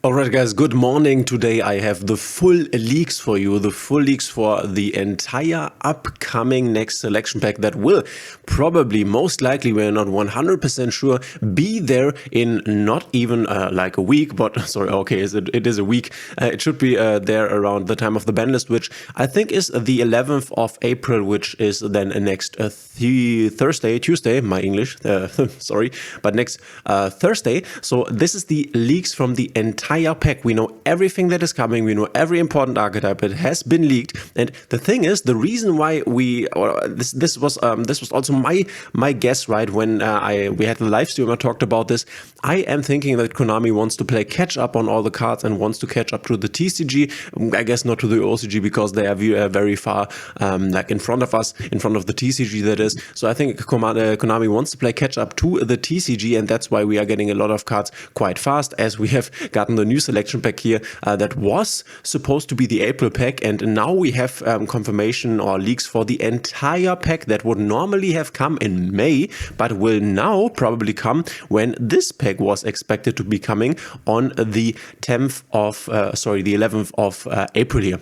Alright guys, good morning. Today I have the full leaks for you, the full leaks for the entire upcoming next selection pack that will probably, most likely, we're not 100% sure, be there in not even like a week, but sorry, okay, it is a week. It should be there around the time of the ban list, which I think is the 11th of April, which is then next Tuesday, my English, sorry, but next Thursday. So this is the leaks from the entire pack. We know everything that is coming. We know every important archetype. It has been leaked, and the thing is, the reason why this was also my guess, right? When we had the live stream, I talked about this. I am thinking that Konami wants to play catch up on all the cards and wants to catch up to the TCG. I guess not to the OCG because they are very far, like in front of us, in front of the TCG. That is. So I think Konami wants to play catch up to the TCG, and that's why we are getting a lot of cards quite fast, as we have gotten the new selection pack here that was supposed to be the April pack, and now we have confirmation or leaks for the entire pack that would normally have come in May, but will now probably come when this pack was expected to be coming on the 11th of April here.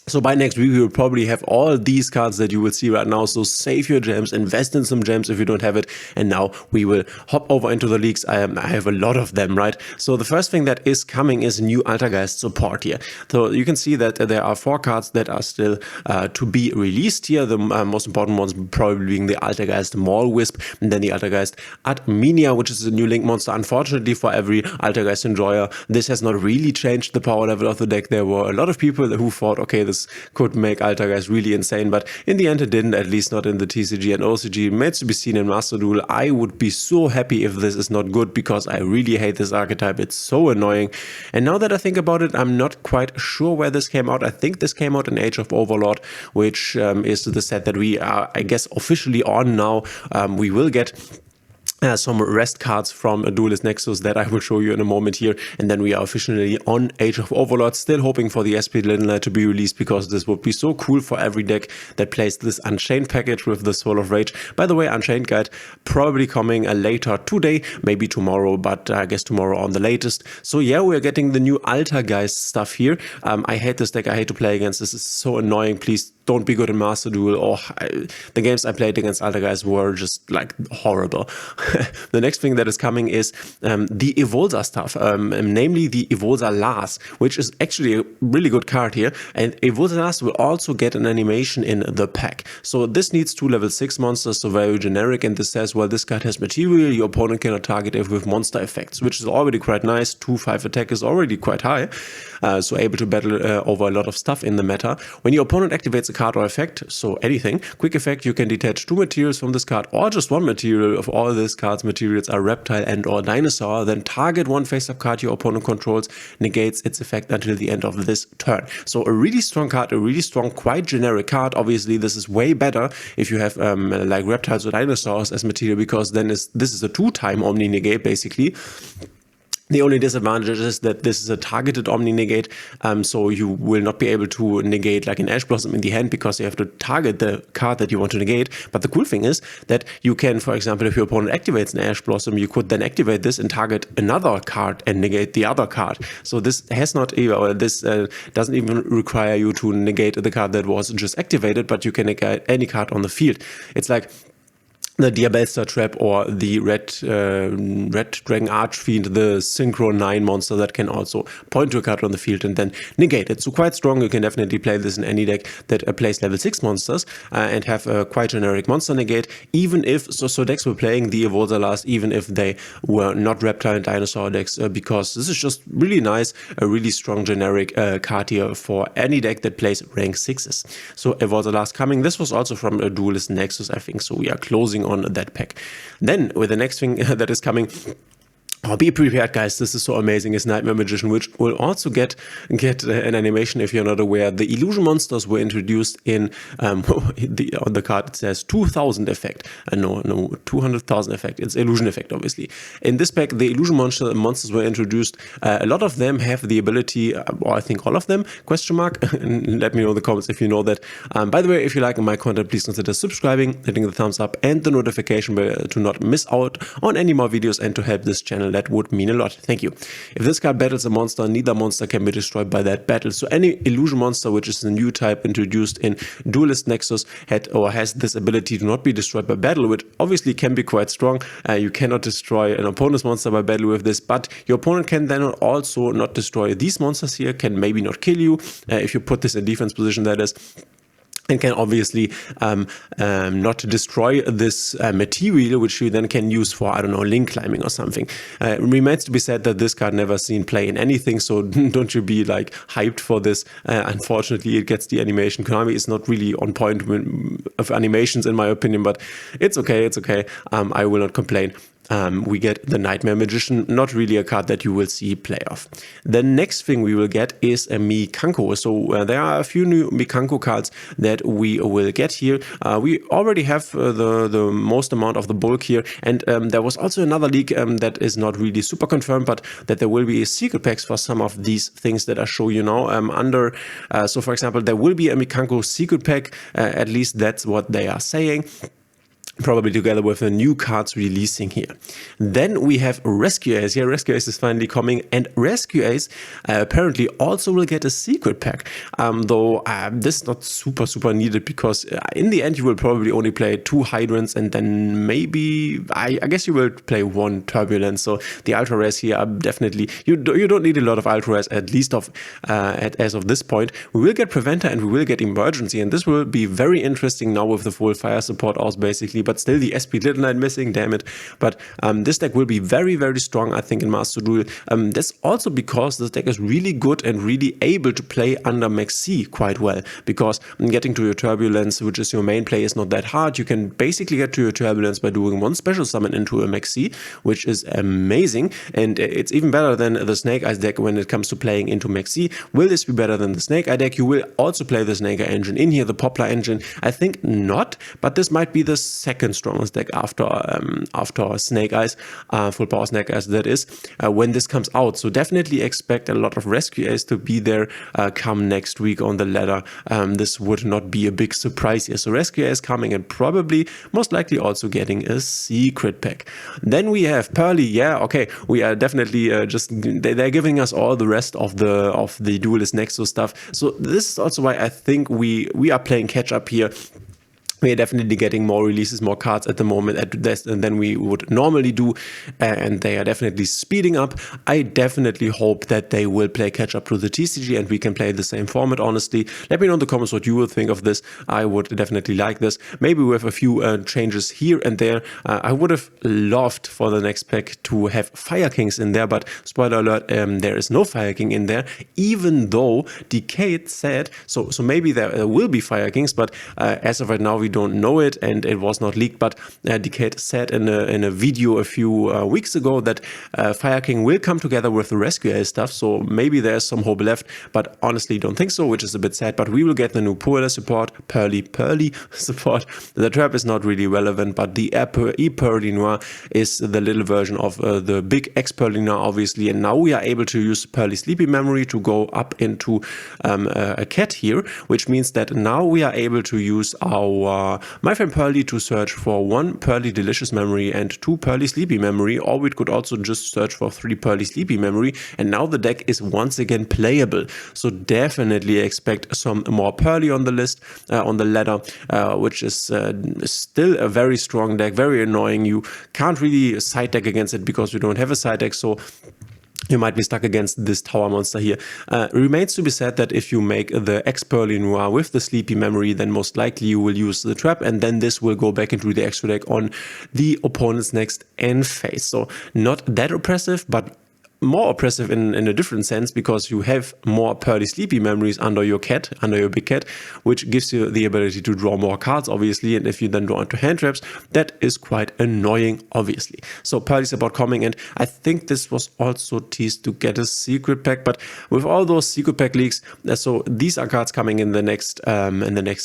So by next week, we will probably have all these cards that you will see right now. So save your gems, invest in some gems if you don't have it. And now we will hop over into the leaks. I have a lot of them, right? So the first thing that is coming is new Altergeist Support here. So you can see that there are 4 cards that are still to be released here. The most important ones probably being the Altergeist Maul Wisp, and then the Altergeist Adminia, which is a new link monster. Unfortunately for every Altergeist enjoyer, this has not really changed the power level of the deck. There were a lot of people who thought, okay, this could make Altergeist really insane, but in the end it didn't, at least not in the TCG and OCG. Remains to be seen in Master Duel. I would be so happy if this is not good, because I really hate this archetype. It's so annoying. And now that I think about it, I'm not quite sure where this came out. I think this came out in Age of Overlord, which is the set that we are, I guess, officially on now. We will get some rest cards from Duelist Nexus that I will show you in a moment here, and then we are officially on Age of Overlord. Still hoping for the SP Linear to be released, because this would be so cool for every deck that plays this Unchained package with the Soul of Rage. By the way, Unchained guide probably coming later today, maybe tomorrow, but I guess tomorrow on the latest. So yeah, we are getting the new Altergeist stuff here. I hate this deck. I hate to play against this. It's so annoying. Please don't be good in Master Duel. The games I played against Altergeist were just like horrible. The next thing that is coming is the Evola stuff, namely the Evola Last, which is actually a really good card here. And Evola Last will also get an animation in the pack. So this needs 2 level 6 monsters, so very generic. And this says, well, this card has material, your opponent cannot target it with monster effects, which is already quite nice. 2/5 attack is already quite high, so able to battle over a lot of stuff in the meta. When your opponent activates a card or effect, so anything, quick effect, you can detach 2 materials from this card, or just 1 material. Of all this card's materials are reptile and or dinosaur, then target 1 face-up card your opponent controls, negates its effect until the end of this turn. So a really strong card, a really strong, quite generic card. Obviously this is way better if you have like reptiles or dinosaurs as material, because then this is a 2-time Omni negate basically. The only disadvantage is that this is a targeted Omni negate, so you will not be able to negate like an Ash Blossom in the hand, because you have to target the card that you want to negate. But the cool thing is that you can, for example, if your opponent activates an Ash Blossom, you could then activate this and target another card and negate the other card. So this doesn't even require you to negate the card that was just activated, but you can negate any card on the field. It's like the Diabellstar Trap or the Red Dragon Archfiend, the Synchro 9 monster that can also point to a card on the field and then negate it. So quite strong. You can definitely play this in any deck that plays level 6 monsters and have a quite generic monster negate, even if, so decks were playing the Evola Last, even if they were not reptile and dinosaur decks, because this is just really nice, a really strong generic card here for any deck that plays rank 6s. So Evola Last coming. This was also from a Duelist Nexus, I think, so we are closing on that pack. Then with the next thing that is coming, Oh, be prepared, guys. This is so amazing. It's Nightmare Magician, which will also get an animation if you're not aware. The illusion monsters were introduced in on the card. It says 2000 effect. No, 200,000 effect. It's illusion effect, obviously. In this pack, the illusion monsters were introduced. A lot of them have the ability, or I think all of them, question mark. Let me know in the comments if you know that. By the way, if you like my content, please consider subscribing, hitting the thumbs up and the notification bell to not miss out on any more videos and to help this channel that would mean a lot. Thank you. If this card battles a monster, neither monster can be destroyed by that battle. So any illusion monster, which is a new type introduced in Duelist Nexus, has this ability to not be destroyed by battle, which obviously can be quite strong. You cannot destroy an opponent's monster by battle with this, but your opponent can then also not destroy these monsters here, can maybe not kill you if you put this in defense position, that is. And can obviously not destroy this material, which you then can use for, I don't know, link climbing or something. It remains to be said that this card never seen play in anything, so don't you be like hyped for this. Unfortunately, it gets the animation. Konami is not really on point of animations, in my opinion, but it's okay. It's okay. I will not complain. We get the Nightmare Magician, not really a card that you will see play off. The next thing we will get is a Mikanko. So there are a few new Mikanko cards that we will get here. We already have the most amount of the bulk here, and there was also another leak that is not really super confirmed, but that there will be secret packs for some of these things that I show you now. So for example, there will be a Mikanko secret pack, at least that's what they are saying. Probably together with the new cards releasing here. Then we have Rescue Ace. Yeah, Rescue Ace is finally coming, and Rescue Ace apparently also will get a secret pack. Though this is not super needed, because in the end you will probably only play 2 Hydrants, and then maybe I guess you will play 1 Turbulence. So the Ultra Rares here are definitely, you don't need a lot of Ultra Rares, at least as of this point. We will get Preventer and we will get Emergency, and this will be very interesting now with the full fire support aus basically. But still the SP Little Knight missing, damn it. But this deck will be very strong, I think, in Master Duel. That's also because this deck is really good and really able to play under Max C quite well, because getting to your Turbulence, which is your main play, is not that hard. You can basically get to your Turbulence by doing 1 special summon into a Max C, which is amazing, and it's even better than the Snake Eyes deck when it comes to playing into Max C. Will this be better than the Snake Eye deck? You will also play the Snake Eye engine in here, the Poplar engine. I think not, but this might be the second strongest deck after Snake Eyes, full power Snake Eyes, that is, when this comes out. So definitely expect a lot of Rescue Ace to be there come next week on the ladder. This would not be a big surprise here. So Rescue Ace coming, and probably most likely also getting a secret pack. Then we have Purrely. Yeah, okay, we are definitely they're giving us all the rest of the Duelist Nexus stuff. So this is also why I think we are playing catch up here. We are definitely getting more releases, more cards at the moment than we would normally do, and they are definitely speeding up. I definitely hope that they will play catch up to the TCG and we can play the same format, honestly. Let me know in the comments what you will think of this. I would definitely like this. Maybe with a few changes here and there. I would have loved for the next pack to have Fire Kings in there, but spoiler alert, there is no Fire King in there, even though Dkayed said, so maybe there will be Fire Kings, but as of right now we don't know it, and it was not leaked. But Dkayed said in a video a few weeks ago that Fire King will come together with the Rescue Ace stuff, so maybe there's some hope left, but honestly don't think so, which is a bit sad. But we will get the new Purrely Support, Purrely Support. The trap is not really relevant, but the Purrely Noir is the little version of the big X Purrely Noir, obviously, and now we are able to use Purrely Sleepy Memory to go up into a cat here, which means that now we are able to use our My Friend Purrely to search for 1 Purrely Delicious Memory and 2 Purrely Sleepy Memory, or we could also just search for 3 Purrely Sleepy Memory, and now the deck is once again playable. So definitely expect some more Purrely on the list, on the ladder, which is still a very strong deck, very annoying. You can't really side deck against it because you don't have a side deck, so you might be stuck against this tower monster here. Remains to be said that if you make the X Purrely Noir with the Sleepy Memory, then most likely you will use the trap, and then this will go back into the extra deck on the opponent's next end phase. So not that oppressive, but more oppressive in a different sense, because you have more Purrely Sleepy Memories under your big cat, which gives you the ability to draw more cards, obviously, and if you then draw into hand traps, that is quite annoying, obviously. So Purrely Support coming, and I think this was also teased to get a secret pack, but with all those secret pack leaks, so these are cards coming in the next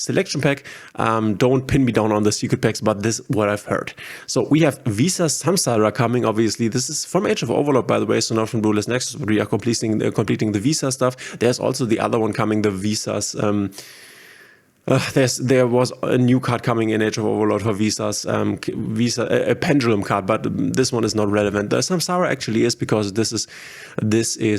selection pack. Don't pin me down on the secret packs, but this is what I've heard. So we have Visa Samsara coming, obviously. This is from Age of Overlord, by the way, so not from Duelist Nexus, but we are completing the Visa stuff. There's also the other one coming, the Visas There was a new card coming in Age of Overlord for Visas, a pendulum card, but this one is not relevant. The Samsara actually is, because this is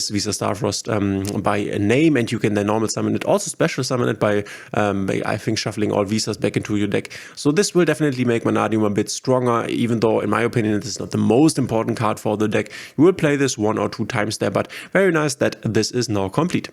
Visa Starfrost by name, and you can then normal summon it, also special summon it by I think shuffling all Visas back into your deck. So this will definitely make Vanadium a bit stronger, even though in my opinion this is not the most important card for the deck. You will play this 1 or 2 times there, but very nice that this is now complete.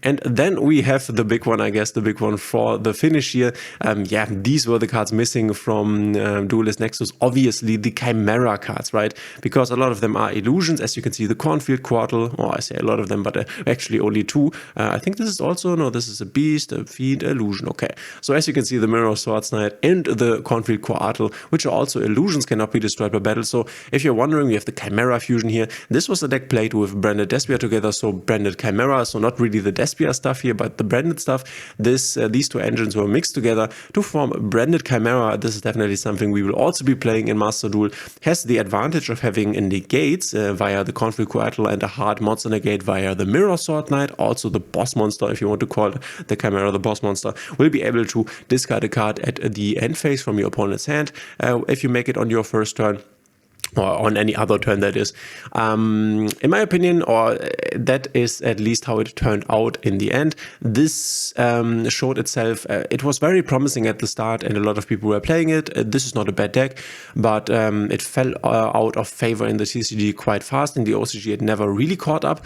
And then we have the big one, I guess, the big one for the finish here. Yeah, these were the cards missing from Duelist Nexus. Obviously the Chimera cards, right? Because a lot of them are illusions, as you can see, the Cornfield Quartal, or I say a lot of them, but actually only 2. I think this is also, no, this is a Beast, a Fiend, illusion. Okay, so as you can see, the Mirror Swords Knight and the Cornfield Quartal, which are also illusions, cannot be destroyed by battle. So if you're wondering, we have the Chimera fusion here. This was a deck played with branded Despia together, so branded Chimera, so not really the Despia stuff here, but the branded stuff. These 2 engines were mixed together to form branded Chimera. This is definitely something we will also be playing in Master Duel. Has the advantage of having a negates via the Cornfield Quartal and a hard monster negate via the Mirror Sword Knight. Also the boss monster, if you want to call the Chimera the boss monster, will be able to discard a card at the end phase from your opponent's hand if you make it on your first turn, or on any other turn, that is. In my opinion, or that is at least how it turned out in the end. This showed itself, it was very promising at the start and a lot of people were playing it. This is not a bad deck, but it fell out of favor in the TCG quite fast. In the OCG it never really caught up.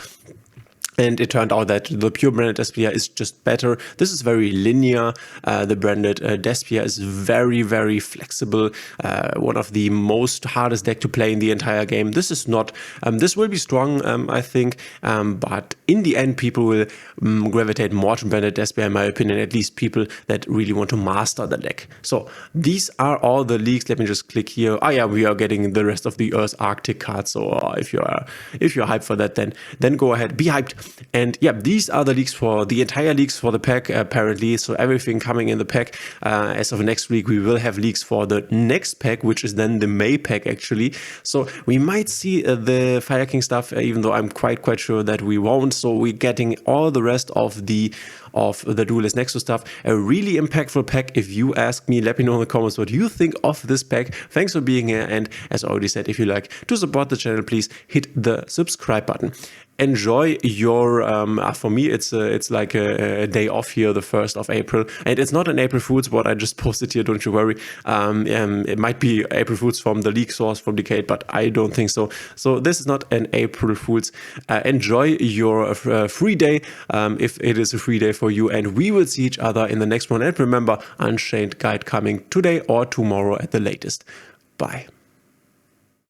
And it turned out that the pure branded Despia is just better. This is very linear. The branded Despia is very, very flexible. One of the most hardest deck to play in the entire game. This is not, this will be strong, I think. But in the end, people will gravitate more to branded Despia, in my opinion, at least people that really want to master the deck. So these are all the leaks. Let me just click here. Oh yeah, we are getting the rest of the Earth Arctic cards. So if you're hyped for that, then go ahead, be hyped. And yeah, these are the leaks for the entire leaks for the pack, apparently. So everything coming in the pack. As of next week, we will have leaks for the next pack, which is then the May pack, actually. So we might see the Fire King stuff, even though I'm quite sure that we won't. So we're getting all the rest of the Duelist Nexus stuff. A really impactful pack, if you ask me. Let me know in the comments what you think of this pack. Thanks for being here, and as already said, if you like to support the channel, please hit the subscribe button. Enjoy your for me it's like a day off here, the 1st of April, and it's not an April Fools what I just posted here, don't you worry. It might be April Fools from the leak source from Dkayed, but I don't think so. So this is not an April Fools. Enjoy your free day, if it is a free day for you, and we will see each other in the next one. And remember, Unchained Guide coming today or tomorrow at the latest. Bye.